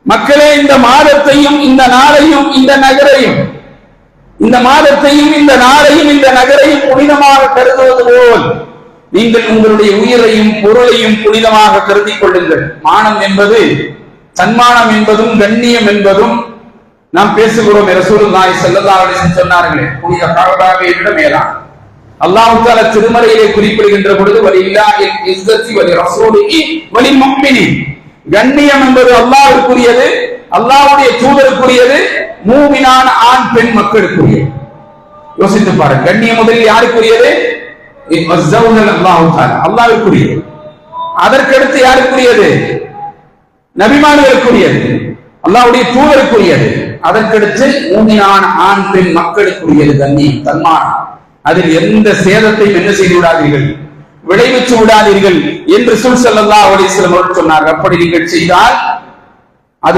மக்களே, இந்த மாதத்தையும் இந்த நாளையும் இந்த நகரையும், இந்த மாதத்தையும் இந்த நாளையும் இந்த நகரையும் புனிதமாக கருதுவது போல் நீங்கள் உங்களுடைய உயிரையும் பொருளையும் புனிதமாக கருதிக் கொள்ளுங்கள். மானம் என்பது, தன்மானம் என்பதும் கண்ணியம் என்பதும் நாம் பேசுகிறோம். ரசூலுல்லாஹி ஸல்லல்லாஹு அலைஹி வஸல்லம் சொன்னார்களே, புனித கஅபாவை விட மேலான அல்லாஹ் தஆலா திருமறையிலே குறிப்பிடுகின்ற பொழுது வலில்லாஹில் இஸ்ஸத்தி வலி ரசூலிஹி வலில் முஃமினீன், கண்ணியம் என்பது அல்லாஹ்வுக்குரியது, அல்லாஹ்வுடைய தூதருக்குரியது, மூமினான ஆண் பெண் மக்களுக்குரியது. யோசித்து பாருங்கள், கண்ணியம் முதலில் யாருக்குரியது? அல்லாஹ்வுக்குரியது. அதற்கடுத்து யாருக்குரியது? நபிமார்களுக்குரியது, அல்லாஹ்வுடைய தூதருக்குரியது. அதற்கடுத்து மூமினான ஆண் பெண் மக்களுக்குரியது கண்ணியம், தன்மானம். அதில் எந்த சேதத்தையும் என்ன செய்து விடாதீர்கள், விளைவிச்சு விடாதீர்கள் என்று ரசூல் ஸல்லல்லாஹு அலைஹி வஸல்லம் சொன்னார்கள். அப்படி நீங்கள் செய்தால்